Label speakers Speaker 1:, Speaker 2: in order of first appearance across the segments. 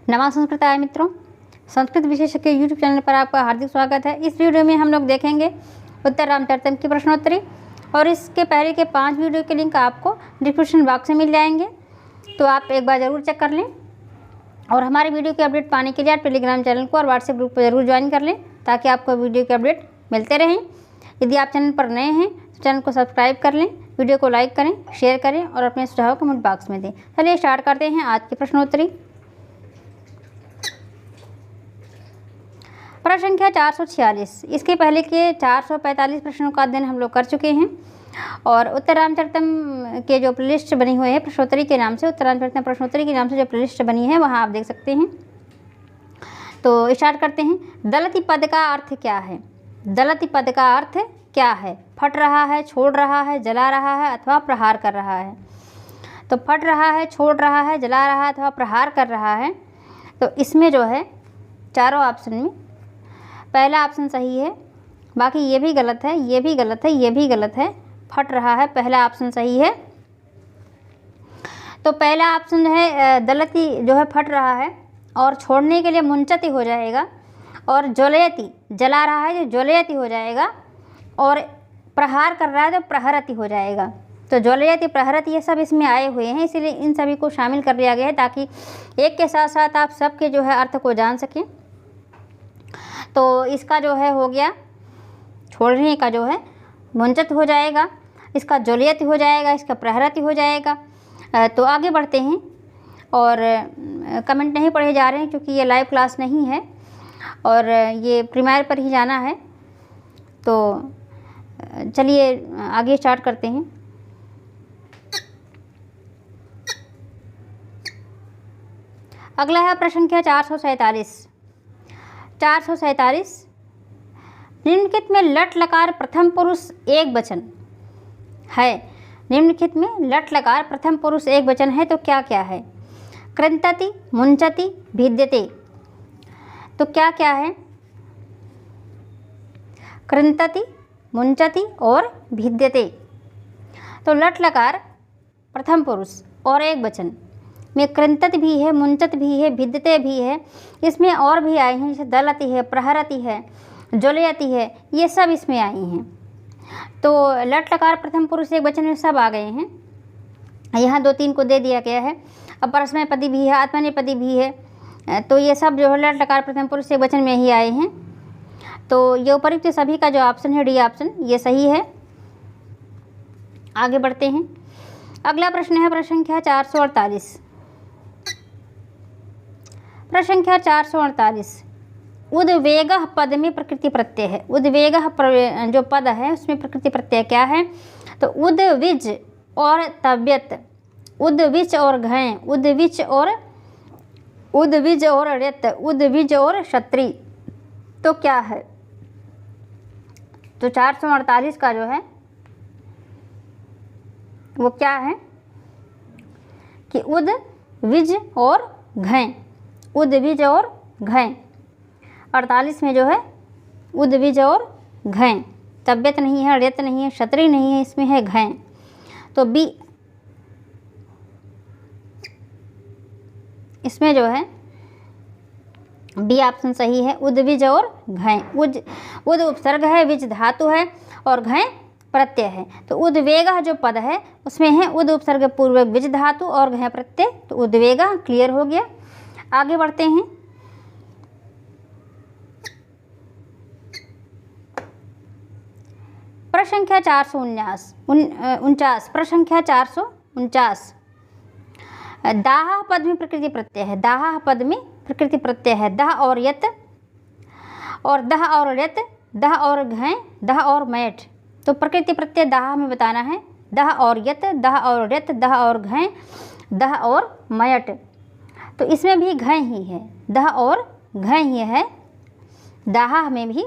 Speaker 1: नमः संस्कृताय मित्रों, संस्कृत विशेषज्ञ यूट्यूब चैनल पर आपका हार्दिक स्वागत है। इस वीडियो में हम लोग देखेंगे उत्तर रामचरितम की प्रश्नोत्तरी और इसके पहले के 5 वीडियो के लिंक आपको डिस्क्रिप्शन बॉक्स में मिल जाएंगे, तो आप एक बार ज़रूर चेक कर लें। और हमारे वीडियो की अपडेट पाने के लिए आप टेलीग्राम चैनल को और व्हाट्सएप ग्रुप को जरूर ज्वाइन कर लें, ताकि आपको वीडियो की अपडेट मिलते रहें। यदि आप चैनल पर नए हैं तो चैनल को सब्सक्राइब कर लें, वीडियो को लाइक करें, शेयर करें और अपने सुझाव कमेंट बॉक्स में दें। चलिए स्टार्ट करते हैं आज की प्रश्नोत्तरी। प्रश्न संख्या 446। इसके पहले के 445 प्रश्नों का अध्ययन हम लोग कर चुके हैं और उत्तर रामचरितम के जो प्लेलिस्ट बनी हुई है प्रश्नोत्तरी के नाम से, उत्तर रामचरितम प्रश्नोत्तरी के नाम से जो प्लेलिस्ट बनी है वहाँ आप देख सकते हैं। तो स्टार्ट करते हैं। दलति पद का अर्थ क्या है? दलति पद का अर्थ क्या है? फट रहा है, छोड़ रहा है, जला रहा है अथवा प्रहार कर रहा है। तो फट रहा है, छोड़ रहा है, जला रहा है अथवा प्रहार कर रहा है। तो इसमें जो है चारों ऑप्शन में पहला ऑप्शन सही है, बाकी ये भी गलत है, ये भी गलत है, ये भी गलत है। फट रहा है पहला ऑप्शन सही है। तो पहला ऑप्शन जो है दलति जो है फट रहा है और छोड़ने के लिए मुंचति हो जाएगा, और ज्वलयति जला रहा है जो ज्वलयति हो जाएगा, और प्रहार कर रहा है तो प्रहरति हो जाएगा। तो ज्वलयति प्रहरति ये सब इसमें आए हुए हैं, इसीलिए इन सभी को शामिल कर लिया गया है ताकि एक के साथ साथ आप सबके जो है अर्थ को जान सकें। तो इसका जो है हो गया छोड़ने का जो है मुंचत हो जाएगा, इसका ज्वलयति हो जाएगा, इसका प्रहरति हो जाएगा। तो आगे बढ़ते हैं और कमेंट नहीं पढ़े जा रहे हैं क्योंकि ये लाइव क्लास नहीं है और ये प्रीमियर पर ही जाना है। तो चलिए आगे स्टार्ट करते हैं। अगला है प्रश्न संख्या 447। 447 निम्नलिखित में लट लकार प्रथम पुरुष एक वचन है। निम्नलिखित में लट लकार प्रथम पुरुष एक वचन है तो क्या क्या है? कृंतति, मुंचति, भिद्यते। तो क्या क्या है? कृंतति, मुंचति और भिद्यते। तो लट लकार प्रथम पुरुष और एक वचन में कृंतति भी है, मुंचत भी है, भिद्यते भी है। इसमें और भी आए हैं जैसे दलति है, प्रहरति है, ज्वलयति है, ये सब इसमें आई हैं। तो लट लकार प्रथम पुरुष एक वचन में सब आ गए हैं। यहाँ 2-3 को दे दिया गया है। अब परस्मैपदी भी है, आत्मनेपदी भी है। तो ये सब जो है लट लकार प्रथम पुरुष एक वचन में ही आए हैं। तो ये उपयुक्त सभी का जो ऑप्शन है डी ऑप्शन ये सही है। आगे बढ़ते हैं। अगला प्रश्न है प्रश्न संख्या 448। प्रश्न संख्या 448। उद्वेग पद में प्रकृति प्रत्यय है। उद्वेग जो पद है उसमें प्रकृति प्रत्यय क्या है? तो उद्विज और तव्यत, उद्विज और घय, उद्विज और रत, उद्विज और क्षत्रि। तो क्या है? तो 448 का जो है वो क्या है कि उद्विज और घय, उद्विज और घय। 48 में जो है उद्विज और घय, तव्यत नहीं है, रत नहीं है, क्षत्रि नहीं है, इसमें है घय। तो बी इसमें जो है बी ऑप्शन सही है, उद्विज और घय। उद उपसर्ग है, विज धातु है और घय प्रत्यय है। तो उद्वेग जो पद है उसमें है उद उपसर्ग पूर्वक विज धातु और घय प्रत्यय। तो उद्वेगा क्लियर हो गया। आगे बढ़ते हैं। प्रश्न संख्या 449। प्रश्न संख्या 449। दाह पद में प्रकृति प्रत्यय है। दाह पद में प्रकृति प्रत्यय है। दाह और यत और दाह और यत, दाह और घय, दाह और मयट। तो प्रकृति प्रत्यय दाह में बताना है। दाह और यत, दाह और यत, दाह और घय, दाह और मयट। तो इसमें भी घय ही है, दाह और घय ही है दाह में भी।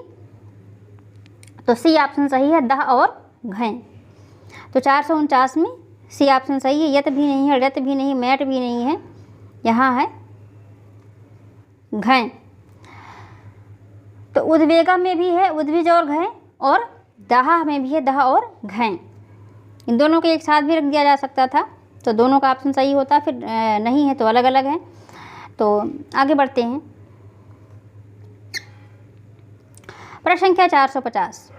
Speaker 1: तो सी ऑप्शन सही है, दाह और घय। तो 449 में सी ऑप्शन सही है। यत भी नहीं है, रत भी नहीं, मैट भी नहीं है, यहाँ है घय। तो उद्वेगा में भी है उद्विज और घय, और दाह में भी है दाह और घय। इन दोनों को एक साथ भी रख दिया जा सकता था तो दोनों का ऑप्शन सही होता, फिर नहीं है तो अलग अलग है। तो आगे बढ़ते हैं। प्रश्न संख्या 450,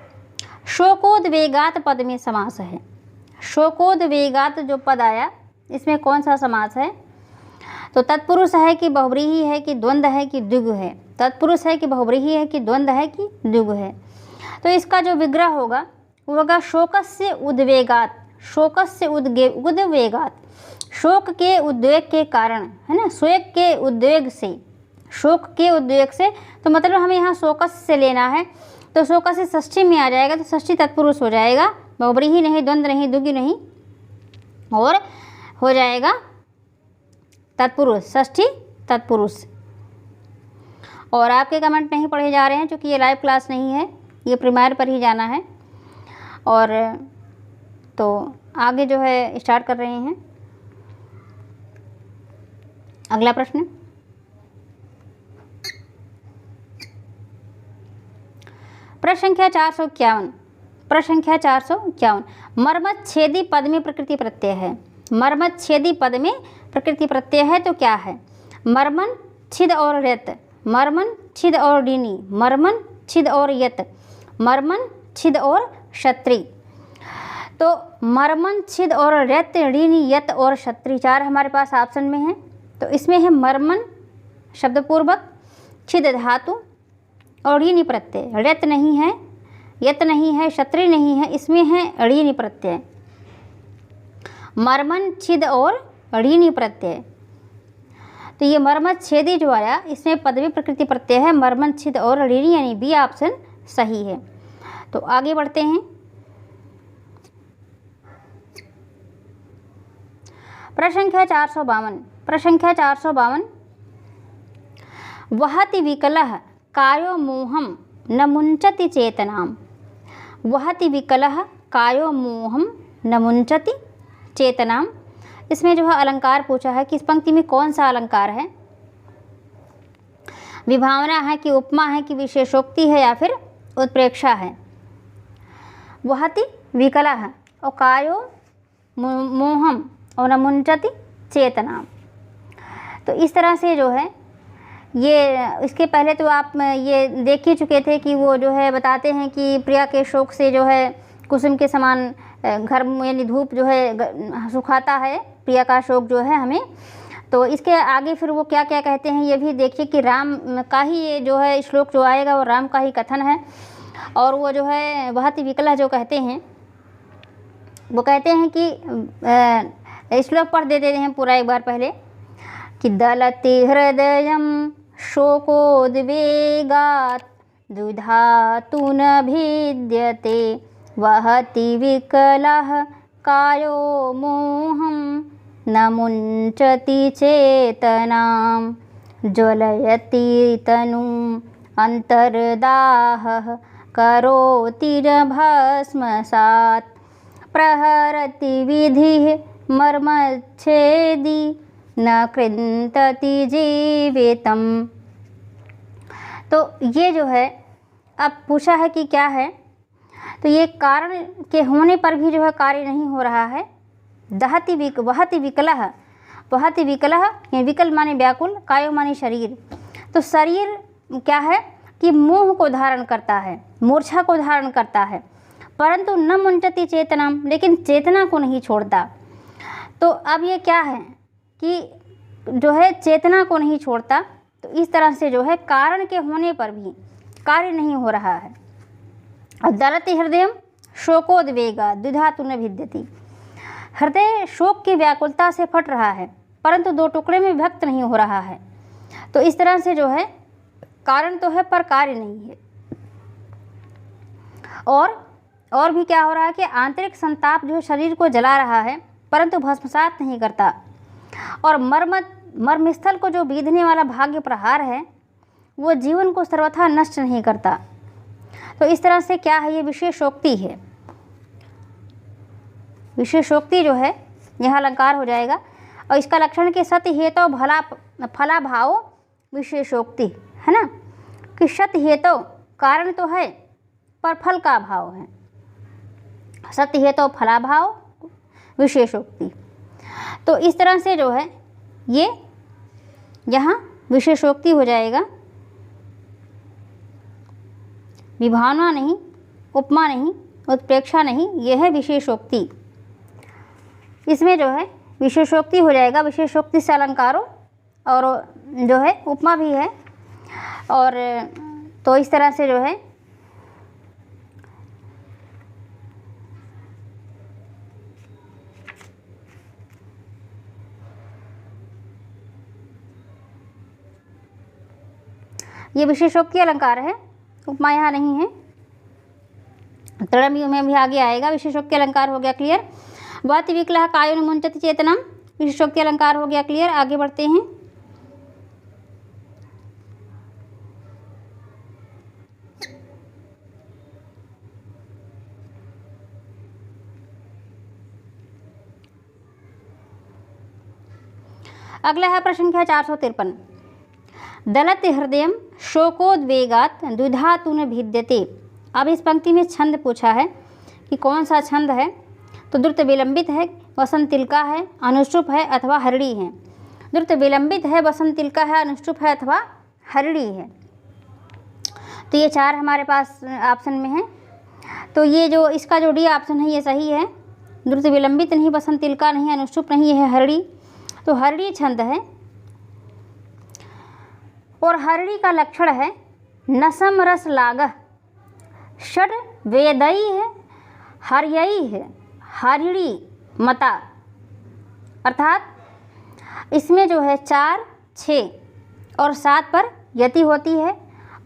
Speaker 1: शोकोद्वेगात पद में समास है। शोकोद्वेगात जो पद आया इसमें कौन सा समास है? तो तत्पुरुष है कि बहुव्रीहि है कि द्वंद्व है कि द्विगु है? तत्पुरुष है कि बहुव्रीहि है कि द्वंद्व है कि द्विगु है? तो इसका जो विग्रह होगा वो होगा शोकस्य उद्वेगात। शोकस्य उद्वेगात, शोक के उद्वेग के कारण, है ना, शोक के उद्वेग से, शोक के उद्वेग से, तो मतलब हमें यहाँ शोकस्य से लेना है, तो शोकस्य षष्ठी में आ जाएगा, तो षष्ठी तत्पुरुष हो जाएगा, बहुव्रीहि नहीं, द्वंद्व नहीं, द्विगु नहीं, और हो जाएगा तत्पुरुष, षष्ठी तत्पुरुष। और आपके कमेंट नहीं पढ़े जा रहे हैं क्योंकि ये लाइव क्लास नहीं है, ये प्रीमियर पर ही जाना है। और तो आगे जो है स्टार्ट कर रहे हैं। अगला प्रश्न, प्रश्न संख्या 451। प्रश्न संख्या 451, मर्मच्छेदी पद में प्रकृति प्रत्यय है। मर्मच्छेदी पद में प्रकृति प्रत्यय है तो क्या है? मर्मन, छिद और यत, मर्मन, छिद और डीनी, मर्मन, छिद और यत, मर्मन, छिद और क्षत्रि। तो मर्मन, छिद और यत, ऋणी, यत और क्षत्रि, चार हमारे पास ऑप्शन में है। तो इसमें है मर्मन शब्दपूर्वक, छिद धातु और ऋणी प्रत्यय, यत नहीं है, यत नहीं है, क्षत्रि नहीं है, इसमें है ऋणी प्रत्यय, मर्मन, छिद और ऋणी प्रत्यय। तो ये मर्मच्छेदी जो आया इसमें पदवी प्रकृति प्रत्यय है, मर्मन, छिद और ऋणी, यानी बी ऑप्शन सही है। तो आगे बढ़ते हैं। प्रश्न संख्या 452। प्रश्न संख्या 452, वहति विकलः कायो मोहम न मुंचति चेतनाम। वहति विकलः कायो मोहम न मुंचति चेतनाम। इसमें जो है अलंकार पूछा है कि इस पंक्ति में कौन सा अलंकार है? विभावना है कि उपमा है कि विशेषोक्ति है या फिर उत्प्रेक्षा है? वहति विकलः और कायो मोहम और न मुंचति चेतनाम। तो इस तरह से जो है ये, इसके पहले तो आप ये देख ही चुके थे कि वो जो है बताते हैं कि प्रिया के शोक से जो है कुसुम के समान घर में यानी धूप जो है सुखाता है, प्रिया का शोक जो है हमें। तो इसके आगे फिर वो क्या क्या कहते हैं ये भी देखिए कि राम का ही ये जो है श्लोक जो आएगा वो राम का ही कथन है। और वो जो है वहति विकलः जो कहते हैं वो कहते हैं कि श्लोक पढ़ देते हैं पूरा एक बार पहले कि दलति हृदयं शोकोद्वेगात् द्विधातु न भिद्यते वहति विकलः कायो मोहं न मुंचति चेतनां ज्वलयति तनुम् अंतर्दाहः करोति भस्मसात् प्रहरति विधिः मर्मच्छेदी न कृन्तति जीवितम। तो ये जो है अब पूछा है कि क्या है, तो ये कारण के होने पर भी जो है कार्य नहीं हो रहा है। वहति विकलः, वहति विकलः, ये विकल माने व्याकुल, कायो माने शरीर। तो शरीर क्या है कि मोह को धारण करता है, मूर्छा को धारण करता है, परंतु न मुंचति चेतनाम, लेकिन चेतना को नहीं छोड़ता। तो अब ये क्या है कि जो है चेतना को नहीं छोड़ता, तो इस तरह से जो है कारण के होने पर भी कार्य नहीं हो रहा है। अब दलति हृदयम शोकोद्वेगात् द्विधातु न भिद्यति, हृदय शोक की व्याकुलता से फट रहा है परंतु दो टुकड़े में विभक्त नहीं हो रहा है। तो इस तरह से जो है कारण तो है पर कार्य नहीं है। और भी क्या हो रहा है कि आंतरिक संताप जो शरीर को जला रहा है परंतु भस्मसात नहीं करता। और मर्मस्थल को जो बीधने वाला भाग्य प्रहार है वो जीवन को सर्वथा नष्ट नहीं करता। तो इस तरह से क्या है, ये विशेषोक्ति है। विशेषोक्ति जो है यह अलंकार हो जाएगा। और इसका लक्षण के सत्य हेतु फला भाव विशेषोक्ति है ना, कि सत्य हेतु कारण तो है पर फल का भाव है। सत्य हेतु फला भाव विशेषोक्ति। तो इस तरह से जो है ये यहाँ विशेषोक्ति हो जाएगा, विभावना नहीं, उपमा नहीं, उत्प्रेक्षा नहीं, यह है विशेषोक्ति। इसमें जो है विशेषोक्ति हो जाएगा, विशेषोक्ति से अलंकारों और जो है उपमा भी है। और तो इस तरह से जो है ये विशेषोक्ति अलंकार है, उपमा यहाँ नहीं है। तृणम में भी आगे आएगा। विशेषोक्ति अलंकार हो गया क्लियर। वाति विकलः कायो न मुंचति चेतनम, विशेषोक्ति अलंकार हो गया क्लियर। आगे बढ़ते हैं। अगला है प्रश्न संख्या 453। दलति हृदयम शोकोद्वेगात द्विधा न भिद्यते। अब इस पंक्ति में छंद पूछा है कि कौन सा छंद है, तो द्रुत विलंबित है, वसंत तिलका है, अनुष्टुप है अथवा हरड़ी है। द्रुत विलंबित है, वसंत तिलका है, अनुष्टुप है अथवा हरड़ी है। तो ये चार हमारे पास ऑप्शन में है। तो ये जो इसका जो डी ऑप्शन है ये सही है। द्रुत विलंबित नहीं, वसंत तिलका नहीं, अनुष्टुप नहीं, है हरड़ी। तो हरड़ी छंद है और हरड़ी का लक्षण है नसम रस लागह, षड वेदई है, हरियई है, हरिणी मता। अर्थात इसमें जो है 4, 6 और 7 पर यति होती है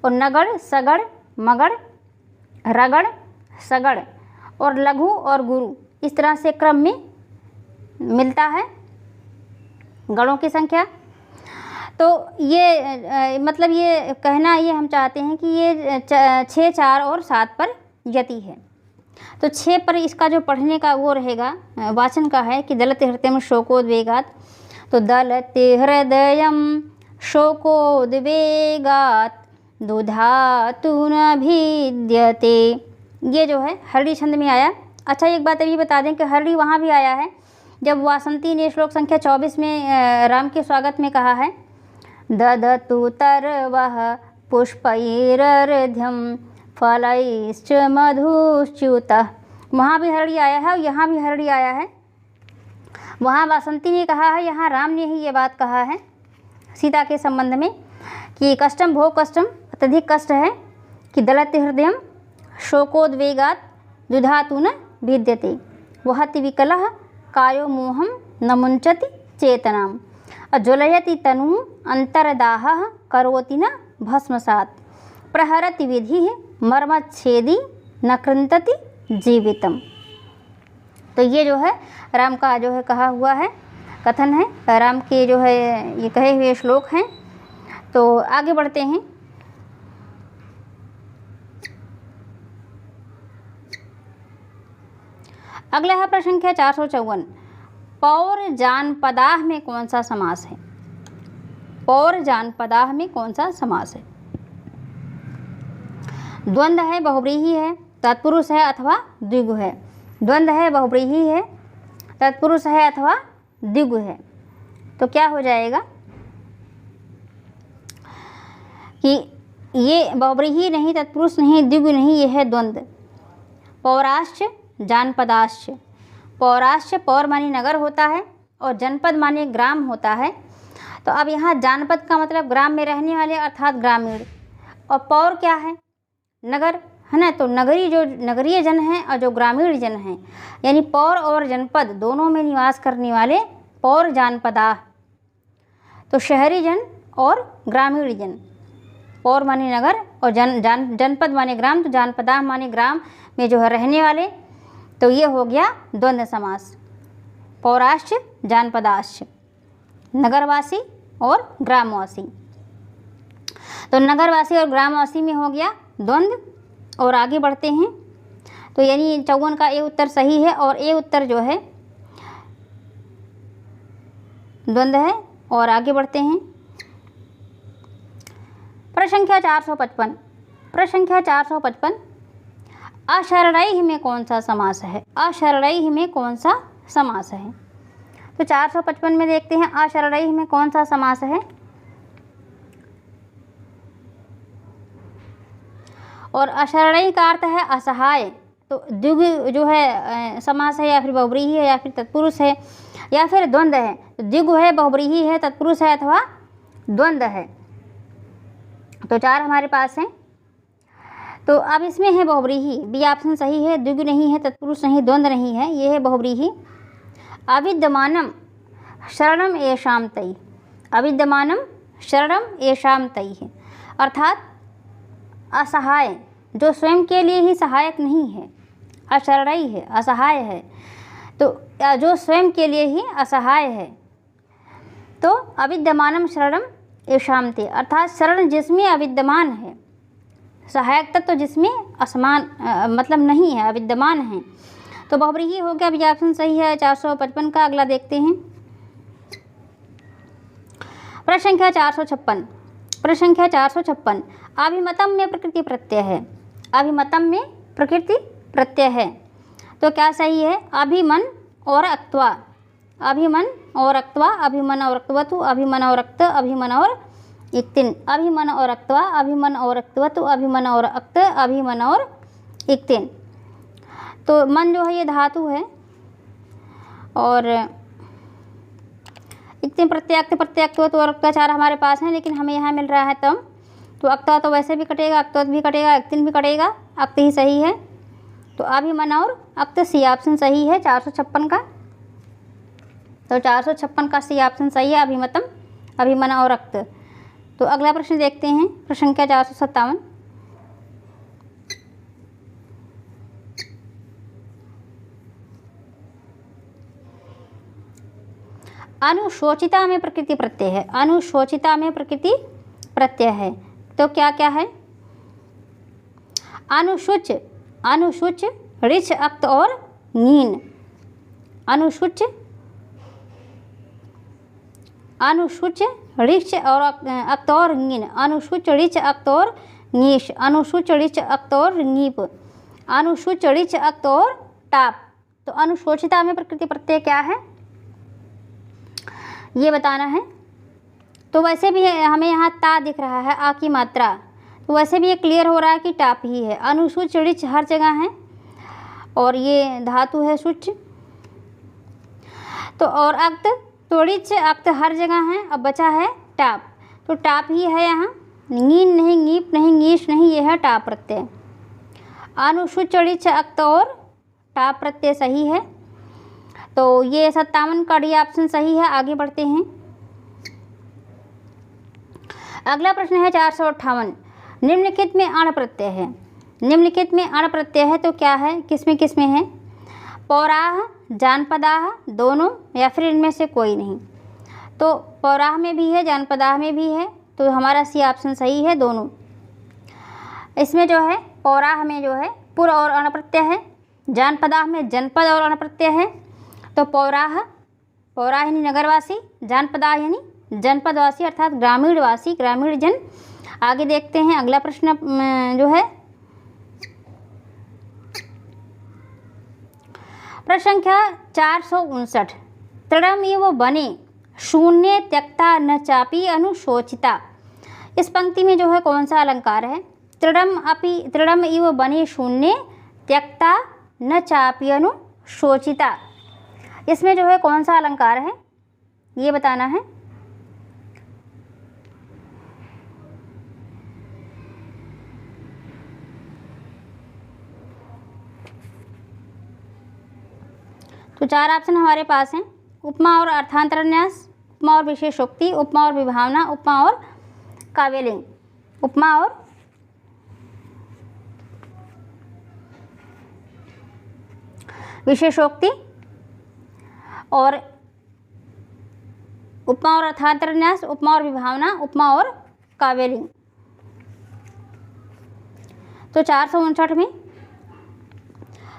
Speaker 1: और नगड़, सगड़, मगड़, रगड़, सगड़ और लघु और गुरु इस तरह से क्रम में मिलता है गणों की संख्या। तो ये मतलब ये कहना ये हम चाहते हैं कि ये 6, 4 और 7 पर यति है। तो 6 पर इसका जो पढ़ने का वो रहेगा वाचन का है कि दलति हृदयम शोकोद्वेगात। तो दलति हृदयम शोकोद्वेगात दुधातु न भिद्यते, ये जो है हरड़ी छंद में आया। अच्छा एक बात अभी बता दें कि हरड़ी वहाँ भी आया है जब वासंती ने श्लोक संख्या 24 में राम के स्वागत में कहा है ददतु तरवः पुष्पैरर्ध्यं फलैश्च मधुश्च्युतः, वहाँ भी हरड़ी आया है और यहाँ भी हरड़ी आया है। वहाँ वासंती ने कहा है, यहाँ राम ने ही ये बात कहा है सीता के संबंध में कि कष्टम भोग कष्टम, अत्यधिक कष्ट है कि दलति हृदयम शोकोद्वेगात दुधातु न भिद्यते, वहति विकलः कायो मोहम न मुंचति चेतनाम, ज्वलयति तनु अंतरदाहः करोति न भस्मसात्, प्रहरति विधि मर्मच्छेदी न कृंतति जीवितम। तो ये जो है राम का जो है कहा हुआ है, कथन है, राम के जो है ये कहे हुए श्लोक हैं। तो आगे बढ़ते हैं। अगला है प्रश्न संख्या 454। पौर जानपदाह में कौन सा समास है? पौर जानपदाह में कौन सा समास है? द्वंद्व है, बहुव्रीहि है, तत्पुरुष है अथवा द्विगु है। द्वंद्व है, बहुव्रीहि है, तत्पुरुष है अथवा द्विगु है। तो क्या हो जाएगा कि ये बहुव्रीहि नहीं, तत्पुरुष नहीं, द्विगु नहीं, ये है द्वंद्व। पौराश्च जानपदाश्च। पौराश्च पौर माने नगर होता है और जनपद माने ग्राम होता है। तो अब यहाँ जानपद का मतलब ग्राम में रहने वाले अर्थात ग्रामीण, और पौर क्या है? नगर है ना। तो नगरी जो नगरीय जन हैं और जो ग्रामीण जन हैं, यानी पौर और जनपद दोनों में निवास करने वाले पौर जानपदाह। तो शहरी जन और ग्रामीण जन, पौर माने नगर और जनपद माने ग्राम, तो जानपदाह माने ग्राम में जो है रहने वाले। तो ये हो गया द्वंद्व समास। पौराश्च जानपदाश्च, नगरवासी और ग्रामवासी। तो नगरवासी और ग्रामवासी में हो गया द्वंद्व। और आगे बढ़ते हैं। तो यानी 54 का ए उत्तर सही है और ए उत्तर जो है द्वंद्व है। और आगे बढ़ते हैं। प्रश्न संख्या 455। प्रश्न संख्या 455। अशरणैः में कौन सा समास है? अशरणैः में कौन सा समास है? तो 455 में देखते हैं अशरणैः में कौन सा समास है। और अशरणई का अर्थ है असहाय। तो द्विगु जो है समास है या फिर बहुव्रीहि है या फिर तत्पुरुष है या फिर द्वंद्व है। तो द्विगु है, बहुव्रीहि है, तत्पुरुष है अथवा द्वंद्व है। तो 4 हमारे पास हैं। तो अब इसमें है बहुव्रीहि, बी ऑप्शन सही है। द्विगु नहीं है, तत्पुरुष नहीं, द्वंद्व नहीं है, ये है बहुव्रीहि। अविद्यमानम शरणम येषां तैः, अविद्यमानम शरणम येषां तैः, अर्थात असहाय, जो स्वयं के लिए ही सहायक नहीं है, अशरणई है, असहाय है, तो जो स्वयं के लिए ही असहाय है। तो अविद्यमानम शरणम येषां तैः, अर्थात शरण जिसमें अविद्यमान है, सहायक तत्व तो जिसमें असमान मतलब नहीं है, अविद्यमान है। तो बहुव्रीहि हो गया, अभी ऑप्शन सही है 455 का। अगला देखते हैं प्रश्न संख्या 456। प्रश्न संख्या 456, अभिमतम में प्रकृति प्रत्यय है, अभिमतम में प्रकृति प्रत्यय है, तो क्या सही है? अभिमन और अक्त्वा, अभिमन और अक्त्वा, अभिमन और अक्त्वतु, अभिमन और अक्त, अभिमन और इक्तिन, अभिमन और अक्त्वा, अभिमन और अक्त्वतु, अभिमन और अक्त, अभिमन और इक्तिन। तो मन जो है ये धातु है और इक्तिन प्रत्यय प्रत्यक्त्वतु और अक्त्वाचार हमारे पास है, लेकिन हमें यहाँ मिल रहा है तम। तो अक्त्वा तो वैसे भी कटेगा, अक्त्वत भी कटेगा, इक्तिन भी कटेगा, अक्त ही सही है। तो अभिमन और अक्त सी ऑप्शन सही है 456 का। तो 456 का सी ऑप्शन सही है, अभिमतम, अभिमन और अक्त। तो अगला प्रश्न देखते हैं, प्रश्न संख्या 457। अनुशोचिता में प्रकृति प्रत्यय है, अनुशोचिता में प्रकृति प्रत्यय है, तो क्या क्या है? अनुशुच, अनुशुच, ऋच, अक्त और नीन, अनुशुच, अनुशुच, ऋच और अक्त और नीन, अनुशुच, ऋच, अक्त और नीश, अनुशुच, ऋच, अक्त और नीप, अनुशुच, ऋच, अक्त और टाप। तो अनुशोचिता में प्रकृति प्रत्यय क्या है ये बताना है। तो वैसे भी हमें यहाँ ता दिख रहा है, आ की मात्रा, तो वैसे भी ये क्लियर हो रहा है कि टाप ही है। अनुशुच, ऋच हर जगह है और ये धातु है शुच। तो और अक्त, तो ऋच अक्त हर जगह है, अब बचा है टाप, तो टाप ही है यहाँ, नीन नहीं, नीप नहीं, नीश नहीं, ये है टाप प्रत्यय। अनुशुच, ऋच, अक्त और टाप प्रत्यय सही है। तो ये 57 का डी ऑप्शन सही है। आगे बढ़ते हैं, अगला प्रश्न है 458। निम्नलिखित में अण प्रत्यय है, निम्नलिखित में अण प्रत्यय है, तो क्या है, किसमें किसमें है? पौराह, जानपदाह, दोनों या फिर इनमें से कोई नहीं। तो पौराह में भी है, जानपदाह में भी है, तो हमारा सी ऑप्शन सही है, दोनों। इसमें जो है पौराह में जो है पुर और अण प्रत्यय है, जानपदाह में जनपद और अण प्रत्यय है। तो पौराह, पौराह यानी नगरवासी, जानपदाह यानी जनपदवासी अर्थात ग्रामीणवासी, ग्रामीण जन। आगे देखते हैं अगला प्रश्न जो है प्रश्न संख्या 459। तृणमिव बने शून्य त्यक्ता न चापी अनुशोचिता। इस पंक्ति में जो है कौन सा अलंकार है? तृणम इव बने शून्य त्यक्ता न चापी अनुशोचिता, इसमें जो है कौन सा अलंकार है ये बताना है। तो 4 ऑप्शन हमारे पास हैं, उपमा और अर्थांतरन्यास, उपमा और विशेषोक्ति, उपमा और विभावना, उपमा और काव्यलिंग। उपमा और विशेषोक्ति और उपमा और अर्थांतरन्यास, उपमा और विभावना, उपमा और काव्यलिंग। तो 459 में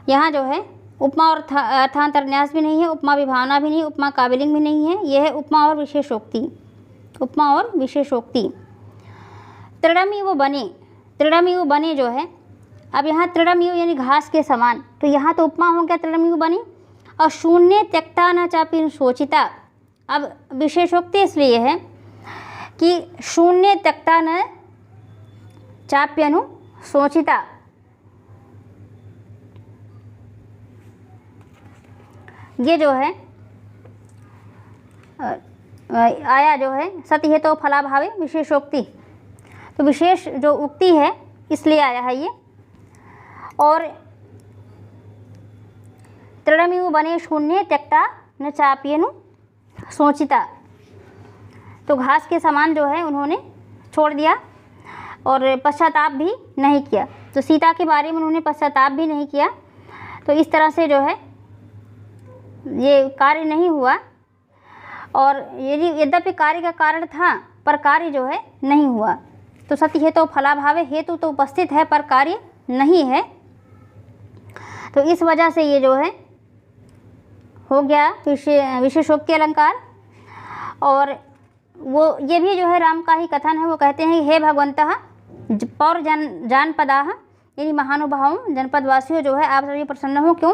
Speaker 1: यहाँ जो है उपमा और अर्थांतरन्यास भी नहीं है, उपमा विभावना भी नहीं, उपमा काव्यलिंग भी नहीं है, यह है उपमा और विशेषोक्ति, उपमा और विशेषोक्ति। तृणमिव बने, तृणमिव बने जो है, अब यहाँ तृणमिव यानी घास के समान, तो यहाँ तो उपमा हो गया तृणमिव बने। और शून्य त्यक्ता न चापी सोचिता, अब विशेषोक्ति इसलिए है कि शून्य त्यक्ता न चाप्यनु सोचिता। ये जो है आया जो है सति है तो फलाभावे विशेषोक्ति, तो विशेष जो उक्ति है इसलिए आया है ये। और तृणमिव बने शून्य त्यक्ता न चाप्यनु सोचिता, तो घास के समान जो है उन्होंने छोड़ दिया और पश्चाताप भी नहीं किया। तो सीता के बारे में उन्होंने पश्चाताप भी नहीं किया। तो इस तरह से जो है ये कार्य नहीं हुआ, और यद्यपि कार्य का कारण था पर कार्य जो है नहीं हुआ। तो सति है तो फलाभावे, हेतु तो उपस्थित है पर कार्य नहीं है। तो इस वजह से ये जो है हो गया विशेषोक्ति अलंकार। और वो ये भी जो है राम का ही कथन है। वो कहते हैं हे भगवंतः पौर जानपदाः, यानी महानुभावों जनपदवासियों जो है आप सभी प्रसन्न हो। क्यों?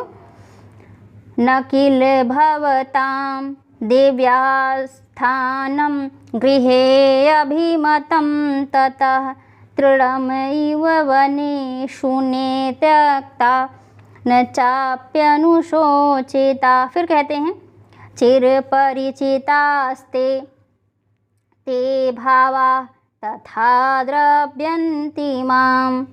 Speaker 1: न किल भवतां देव्यास्थानं गृहे अभिमतं ततः तृणमिव वने शून्ये त्यक्ता न चाप्यनुशोचिता। फिर कहते हैं चिर परिचितास्ते ते भावा तथा द्रव्यन्ति माम।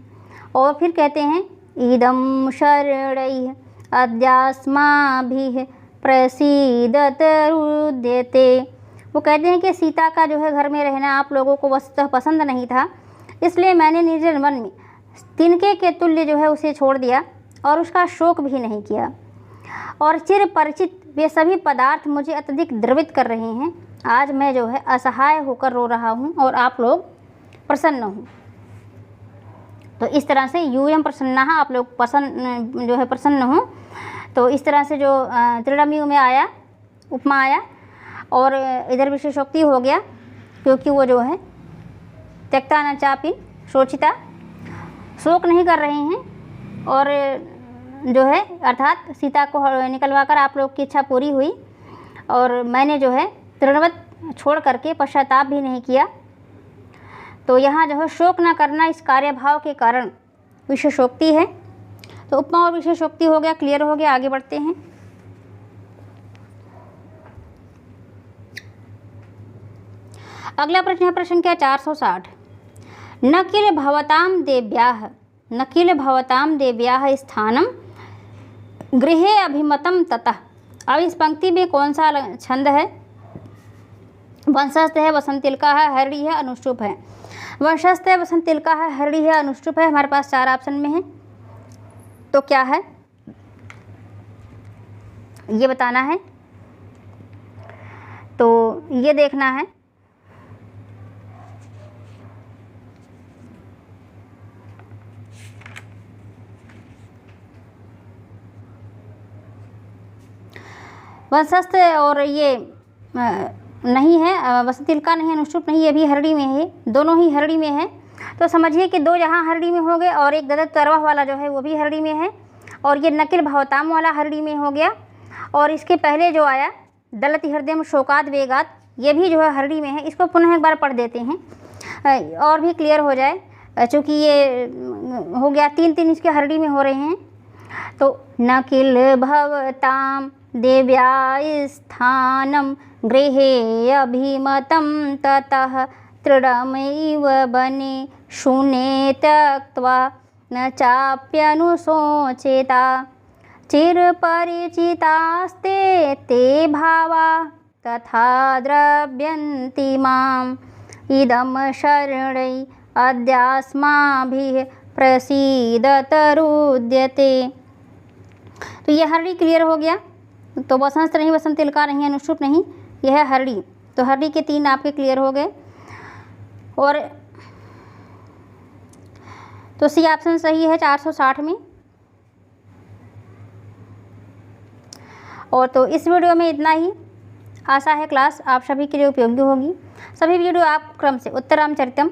Speaker 1: और फिर कहते हैं इदं शरणैः अद्यास्माभिः प्रसीदत रुद्यते। वो कहते हैं कि सीता का जो है घर में रहना आप लोगों को वस्तुतः पसंद नहीं था, इसलिए मैंने निर्जन वन में तिनके के तुल्य जो है उसे छोड़ दिया और उसका शोक भी नहीं किया। और चिर परिचित वे सभी पदार्थ मुझे अत्यधिक द्रवित कर रहे हैं। आज मैं जो है असहाय होकर रो रहा हूँ और आप लोग प्रसन्न हो। तो इस तरह से यूयम प्रसन्नः, आप लोग प्रसन्न जो है प्रसन्न हो। तो इस तरह से जो तृणमिव में आया उपमा आया, और इधर विशेषोक्ति हो गया क्योंकि वो जो है त्यक्ता न चापि शोचिता, शोक नहीं कर रहे हैं। और जो है अर्थात सीता को निकलवा कर आप लोग की इच्छा पूरी हुई, और मैंने जो है तृणवत छोड़ करके पश्चाताप भी नहीं किया। तो यहाँ जो है शोक न करना इस कार्यभाव के कारण विशेषोक्ति है। तो उपमा और विशेषोक्ति हो गया, क्लियर हो गया। आगे बढ़ते हैं। अगला प्रश्न है प्रश्न क्या 460। न किल भवतां देव्याः, न किल भवतां देव्याः स्थानं गृहे अभिमतं ततः। अब इस पंक्ति में कौन सा छंद है? वंशस्थ है, वसंतिलका है, हरड़ी है, अनुष्टुप है। वंशस्थ है, वसंतिलका है, हरड़ी है, अनुष्टुप है। हमारे पास 4 ऑप्शन में है, तो क्या है ये बताना है। तो ये देखना है। वंशस्थ और ये नहीं है, वसंतिलका नहीं है, अनुष्टुप नहीं, ये भी हरड़ी में है, दोनों ही हरड़ी में है। तो समझिए कि 2 यहाँ हरड़ी में हो गए और एक ददत तरवा वाला जो है वो भी हरड़ी में है, और ये नकिल भवताम वाला हरड़ी में हो गया। और इसके पहले जो आया दलति हृदयम शोकाद वेगात, ये भी जो है हरड़ी में है। इसको पुनः एक बार पढ़ देते हैं और भी क्लियर हो जाए, चूँकि ये हो गया 3 इसके हरड़ी में हो रहे हैं। तो नकिल भवताम देव्या स्थानं गृहे अभिमतं ततः तृणमिव वने शून्ये त्यक्त्वा न चाप्यनुशोचिता। चिरपरिचितास्ते ते भावा तथा द्रव्यन्ति माम्। इदं शरणै अद्यास्माभिः प्रसीदत रुद्यते। तो ये हरड़ी क्लियर हो गया। तो वसंत नहीं, वसंतिलका नहीं, अनुष्टुप नहीं, यह है हरड़ी। तो हरड़ी के 3 आपके क्लियर हो गए। और तो सी ऑप्शन सही है 460 में। और तो इस वीडियो में इतना ही। आशा है क्लास आप सभी के लिए उपयोगी होगी। सभी वीडियो आप क्रम से उत्तर रामचरितम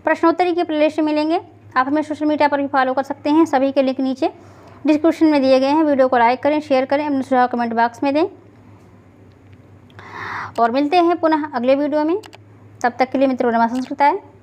Speaker 1: प्रश्नोत्तरी के प्लेलिस्ट में मिलेंगे। आप हमें सोशल मीडिया पर भी फॉलो कर सकते हैं। सभी के लिंक नीचे डिस्क्रिप्शन में दिए गए हैं। वीडियो को लाइक करें, शेयर करें, अपने सुझाव कमेंट बॉक्स में दें। और मिलते हैं पुनः अगले वीडियो में। तब तक के लिए मित्रों नमस्कार है।